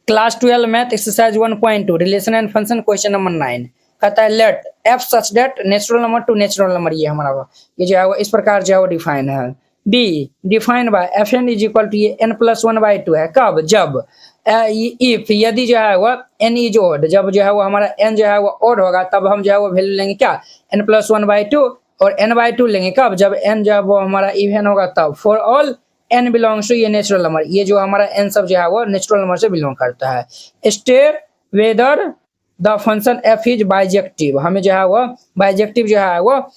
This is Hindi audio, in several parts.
Class 12 math exercise 1.2 relation and function question number 9 कहता है let F such that natural number to natural number, ये हमारा ये जो है वो इस प्रकार जो है वो डिफाइन है। Be defined by F N is equal to ये n+1/2 है कब, जब इफ यदि जो है वो n इज ओड, जब जो है वो हमारा n जो है वो ओड होगा तब हम जो है वो वैल्यू लेंगे क्या n+1/2 और n/2 लेंगे कब, जब n जो है वो हमारा इवन होगा तब। For all n belongs to ये नेचुरल नंबर, ये जो हमारा n सब जो है वो नेचुरल नंबर से बिलोंग करता है। State whether the function f is bijective, हमें जो है वो बाइजेक्टिव जो है वो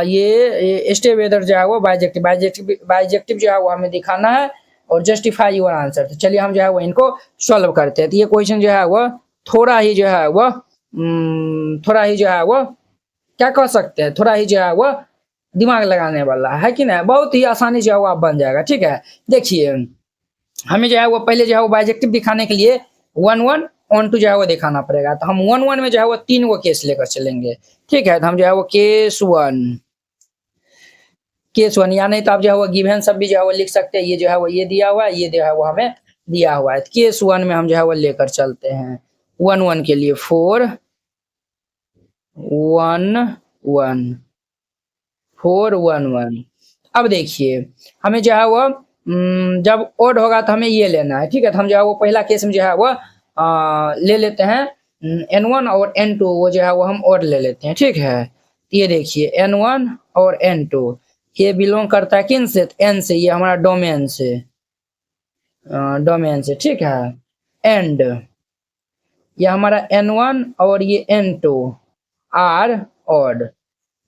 ये स्टे वेदर जो है वो बाइजेक्टिव जो है वो हमें दिखाना है और जस्टिफाई योर आंसर। तो चलिए हम जो है वो इनको सॉल्व करते हैं। तो ये क्वेश्चन जो है वो थोड़ा ही जो है वो क्या कह सकते हैं, थोड़ा ही जो है वो दिमाग लगाने वाला है कि ना, बहुत ही आसानी से वो आप बन जाएगा। ठीक है, देखिए हमें जो है वो पहले जो है वो बाइजेक्टिव दिखाने के लिए 1 1 2 जो है वो दिखाना पड़ेगा। तो हम 1 1 में जो है वो 3 वो केस लेकर चलेंगे। ठीक है, तो हम जो है वो केस वन या नहीं तो आप जो है वो गिवन सब भी जो है वो लिख सकते हैं। ये जो है वो ये दिया हुआ है, ये जो है वो हमें दिया हुआ है। तो केस 1 में हम जो है वो लेकर चलते हैं 1 1 के लिए 4 1 1 4 1 1। अब देखिए हमें जो है वो जब ओड होगा तो हमें ये लेना है। ठीक है, तो हम जो है वो पहला केस में जो है वो ले लेते हैं n1 और n2, वो जो है वो हम ओड ले लेते हैं। ठीक है, ये देखिए n1 और n2 ये बिलोंग करता है किन से, n से, ये हमारा डोमेन से। ठीक है, एंड ये हमारा n1 और ये n2 आर ओड,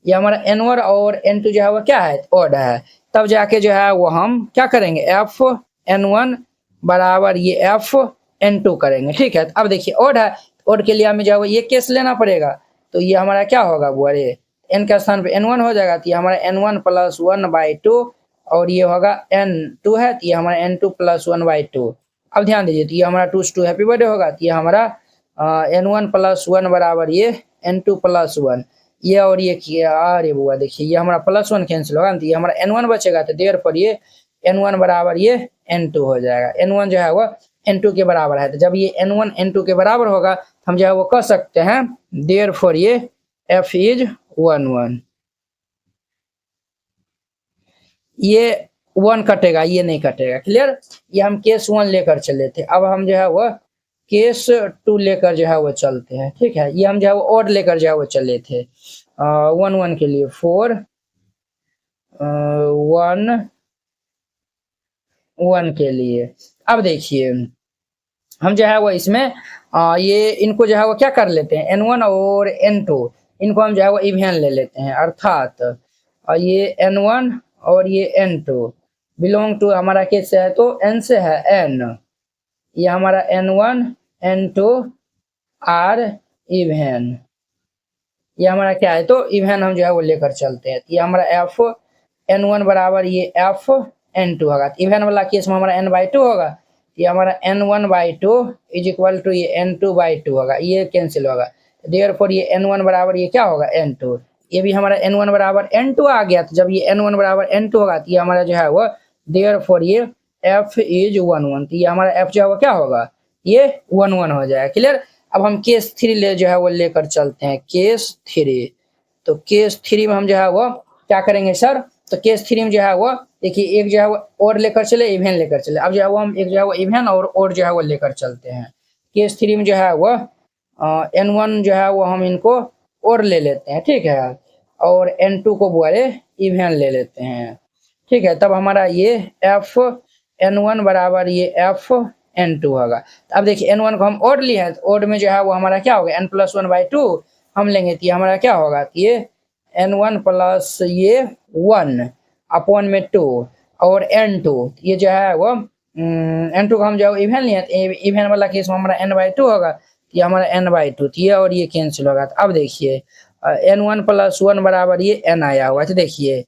ये हमारा n1 और n2 जो है वो क्या है, ओड है। तब जाके जो है वो हम क्या करेंगे एफ n1 बराबर ये एफ n2 करेंगे। ठीक है, अब देखिए ओड है, ओड के लिए हमें जो है वो ये केस लेना पड़ेगा। तो ये हमारा क्या होगा वो, अरे n का स्थान पे n1 हो जाएगा, तो ये हमारा n1+1/2 और ये होगा n2 है, तो ये हमारा n2+1/2। अब ध्यान दीजिए, तो ये हमारा 2 से 2 हैप्पी बर्थडे होगा, तो ये हमारा n1+1 बराबर ये n2+1, ये और ये किया, अरे बुआ देखिए ये हमारा +1 कैंसिल होगा, तो ये हमारा n1 बचेगा। तो देयर पर ये n1 बराबर ये n2 हो जाएगा। n1 जो है वो n2 के बराबर है, तो जब ये n1 n2 के बराबर होगा हम जो है वो कह सकते हैं देयर फॉर ये f इज 1 1। ये 1 कटेगा, ये नहीं कटेगा, क्लियर। ये हम केस 1 लेकर चले थे, अब हम जो है वो केस 2 लेकर जो है वो चलते हैं। ठीक है, ये हम जो है वो ओड लेकर जो है वो चले थे 1 1 के लिए 4 1 1 के लिए। अब देखिए हम जो है वो इसमें ये इनको जो है वो क्या कर लेते हैं n1 और n2 इनको हम जो है वो इवन ले लेते हैं, अर्थात ये n1 और ये n2 बिलोंग टू हमारा कैसे है, तो n से है n, ये हमारा n1 n2 आर इवन, ये हमारा क्या है, तो इवन हम जो है वो लेकर चलते हैं। ये हमारा एफ n1 बराबर ये एफ n2 होगा, इवन वाला केस में हमारा n/2 होगा, ये हमारा n1/2 इज इक्वल टू ये n2/2 होगा, ये कैंसिल होगा। देयरफॉर ये n1 बराबर ये क्या होगा n2, ये भी हमारा n1 बराबर n2 आ गया। तो जब ये n1 बराबर n2 होगा तो ये हमारा जो है वो देयरफॉर ये f इज 1 1, तो ये हमारा f जो है वो क्या होगा, ये 1 1 हो जाएगा, क्लियर। अब हम केस 3 ले जो है वो लेकर चलते हैं, केस 3। तो केस 3 में हम जो है वो क्या करेंगे सर, तो केस 3 में जो है वो देखिए एक जो है वो और लेकर चले, इवन लेकर चले। अब जो है वो हम एक जो है वो इवन और जो है वो लेकर चलते हैं। केस 3 में जो है वो n1 जो है वो हम इनको और ले लेते हैं। ठीक है, और n2 को बोले इवन ले लेते हैं। ठीक है, तब हमारा ये एफ n1 बराबर ये एफ n2 होगा। अब देखिए n1 को हम ओड लिए हैं, तो ओड में जो है वो हमारा क्या होगा n+1/2 हम लेंगे, तो ये हमारा क्या होगा, ये n1 प्लस ये 1 अपॉन में 2 और n2, ये जो है वो n2 को हम जो है इवन लिए, तो इवन वाला केस में हमारा n/2 होगा, ये हमारा n/2, तो ये और ये कैंसिल होगा। तो अब देखिए n1+1 बराबर ये n आया हुआ है, तो देखिए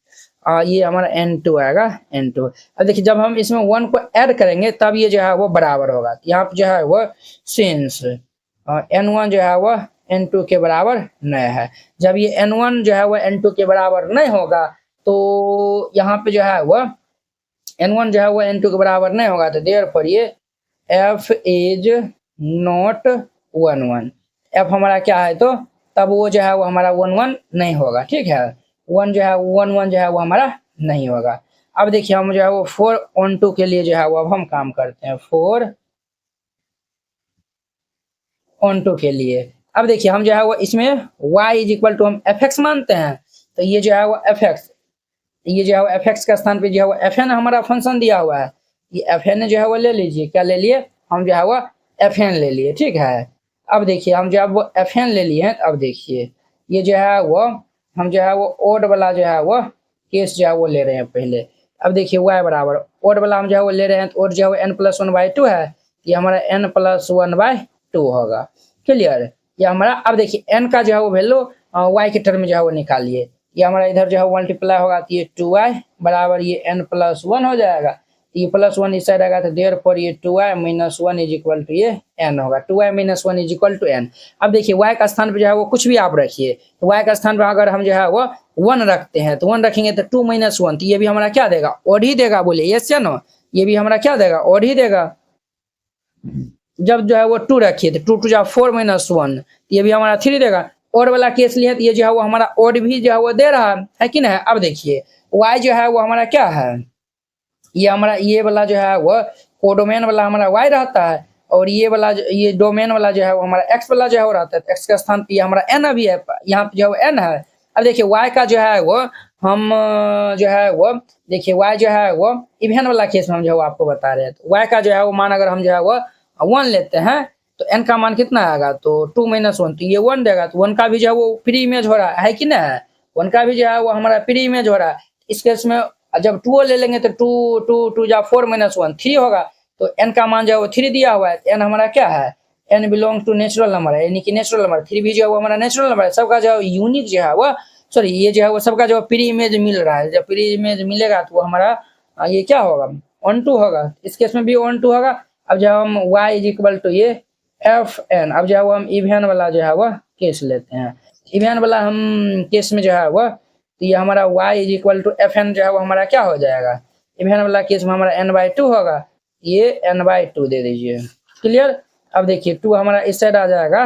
ये हमारा n2 आएगा n2। अब देखिए जब हम इसमें 1 को ऐड करेंगे तब ये जो है वो बराबर होगा। यहाँ पे जो है वो सिंस n1 जो है वो n2 के बराबर नहीं है, जब ये n1 जो है वो n2 के बराबर नहीं होगा तो यहाँ पे जो है वो n1 जो है वो n2 के बराबर नहीं होगा, तो देयरफॉर ये f इज नॉट 1 1। एफ हमारा क्या है तो तब वो जो है वो हमारा 1 1 नहीं होगा, ठीक है। 1 जो है 1 1 जो है वो हमारा नहीं होगा। अब देखिए हम जो है वो 4 on 2 के लिए जो है वो अब हम काम करते हैं 4 on 2 के लिए। अब देखिए हम जो है वो इसमें y इज इक्वल टू हम एफ एक्स मानते हैं, तो ये जो है वो एफ एक्स, ये जो है वो एफ एक्स के स्थान पे जो है वो एफ एन हमारा फंक्शन दिया हुआ है, ये एफ एन जो है वो ले लीजिए, क्या ले लिए हम जो है वो एफ एन ले लिए, ठीक है। अब देखिए हम जो है वो एफ एन ले लिए हैं, अब देखिए ये जो है वो हम जो है वो ओड वाला जो है वो केस जो है वो ले रहे हैं पहले। अब देखिए y बराबर ओड वाला हम जो है वो ले रहे हैं, तो ओड जो है वो n प्लस 1/2 है, ये हमारा n प्लस 1/2 होगा, क्लियर। ये हमारा अब देखिए n का जो है वो वैल्यू y के टर्म में जो है वो निकालिए, ये हमारा इधर जो है मल्टीप्लाई होगा तो ये 2y बराबर ये n प्लस 1 हो जाएगा, ये प्लस 1 इस साइड आएगा तो देयरफॉर ये 2y minus 1 is equal to ये n होगा, 2y minus 1 is equal to n। अब देखिए y का स्थान पे जो है वो कुछ भी आप रखिए, तो y का स्थान पे अगर हम जो है वो 1 रखते हैं तो 1 रखेंगे तो 2 माइनस 1, तो ये भी हमारा क्या देगा ओड ही देगा, बोलिए यस या नो, ये भी हमारा क्या देगा ओड ही देगा। जब जो है वो 2 रखिए तो 2 2 जा 4 माइनस 1, ये भी हमारा 3 देगा। ओड वाला केस लिए तो ये जो है वो हमारा ओड भी जो है वो दे रहा है कि नहीं। अब देखिए y जो है वो हमारा क्या है, ये हमारा ये वाला जो है वो कोडोमेन वाला हमारा y रहता है, और ये वाला ये डोमेन वाला जो है वो हमारा x वाला जो है वो रहता है, तो x के स्थान पे ये हमारा n अभी है, यहाँ पे जो है वो n है। अब देखिए y का जो है वो हम जो है वो देखिए y जो है वो इवेन वाला केस में हम जो है वो आपको बता रहे हैं, तो y का जो है वो मान अगर हम जो है वो 1 लेते हैं तो n का मान कितना आएगा तो 2 माइनस 1, तो ये 1 देगा, तो 1 का भी जो है वो प्री इमेज हो रहा है कि नहीं, 1 का भी जो है वो हमारा प्री इमेज हो रहा है। इस केस में जब 2 ले लेंगे तो 2 2 2 जा 4 माइनस 1 3 होगा, तो n का मान जो है वो 3 दिया हुआ है, n हमारा क्या है n belong to natural number है, यानी कि नेचुरल नंबर 3 भी जो है वो हमारा नेचुरल नंबर है, सबका जो यूनिक जो है वो सॉरी ये जो है वो सबका जो प्री इमेज मिल रहा है, जब प्री इमेज मिलेगा तो वो हमारा ये क्या होगा ऑन टू होगा, इस केस में भी ऑन टू होगा। अब जब हम y इज इक्वल टू ये एफ एन, अब जो है वो हम इवेन वाला जो है वो केस लेते हैं, इवेन वाला हम केस में जो है वो तो ये हमारा y is equal to F N जो है वो हमारा क्या हो जाएगा, इवेन वाला केस में हमारा n/2 होगा, ये n/2 दे दीजिए, क्लियर। अब देखिए 2 हमारा इस साइड आ जाएगा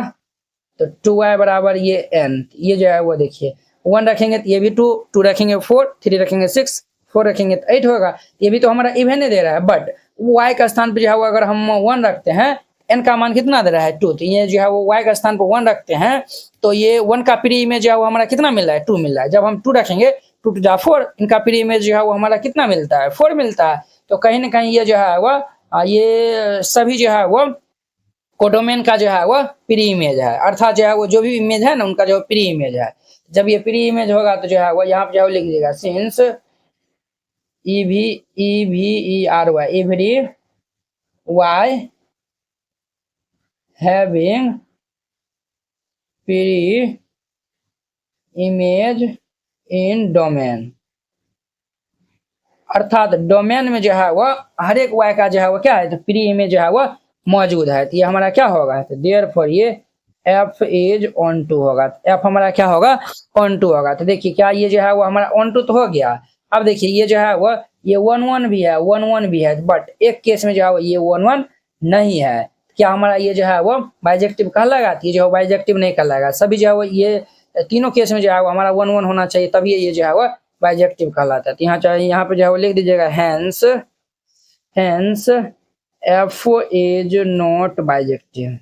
तो 2y बराबर ये n, ये जो है वो देखिए 1 रखेंगे तो ये भी 2 2 रखेंगे 4 3 रखेंगे 6 4 रखेंगे तो 8 होगा, ये भी तो हमारा इवेन ही दे रहा है, बट y का स्थान पे जो है वो अगर हम 1 रखते हैं n का मान कितना दे रहा है 2, तो ये जो है वो y का स्थान पर 1 रखते हैं तो ये 1 का प्री इमेज जो है वो हमारा कितना मिल रहा है 2 मिल रहा है, जब हम 2 रखेंगे 2 2 जा 4, इनका प्री इमेज जो है वो हमारा कितना मिलता है 4 मिलता है। तो कहीं ना कहीं ये जो है वो ये सभी जो है वो कोडोमेन का जो है वो प्री इमेज है, अर्थात जो है वो जो भी इमेज है ना उनका जो प्री इमेज है। जब ये प्री इमेज होगा तो जो है वो यहाँ पे जो है लिख दीजिएगा since EVER every y having pre image in domain, अर्थात डोमेन में जो है वो हर एक y का जो है वो क्या है तो प्री इमेज जो है वो मौजूद है, तो ये हमारा क्या होगा तो देयरफॉर ये f इज ऑन टू होगा, तो f हमारा क्या होगा ऑन टू होगा। तो देखिए क्या ये जो है वो हमारा ऑन टू तो हो गया। अब देखिए ये जो है वो ये 1 1 भी है 1 1 भी है, बट एक केस में जो है वो ये 1 1 नहीं है, क्या हमारा ये जो है वो बाइजेक्टिव कहलाएगा, ये जो है बाइजेक्टिव नहीं कहलाएगा, सभी जो है वो ये तीनों केस में जो है वो हमारा 1 1 होना चाहिए तभी ये जो है वो बाइजेक्टिव कहलाता है। तो यहाँ चाहिए यहाँ पे जो है वो लिख दीजिएगा hence hence f is not bijective,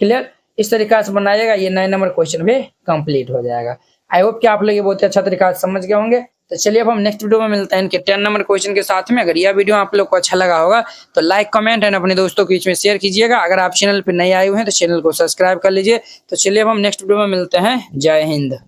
clear. इस तरीका से बनाइएगा, ये 9 नंबर क्वेश्चन भी कंप्लीट हो जाएगा। आई होप कि आप लोग ये बहुत अच्छा तरीका से समझ गए होंगे। तो चलिए अब हम नेक्स्ट वीडियो में मिलते हैं इनके 10 नंबर क्वेश्चन के साथ में। अगर यह वीडियो आप लोग को अच्छा लगा होगा तो लाइक कमेंट एंड अपने दोस्तों के बीच में शेयर कीजिएगा। अगर आप चैनल पर नए आए हुए हैं तो चैनल को सब्सक्राइब कर लीजिए। तो चलिए अब हम नेक्स्ट वीडियो में मिलते हैं। जय हिंद।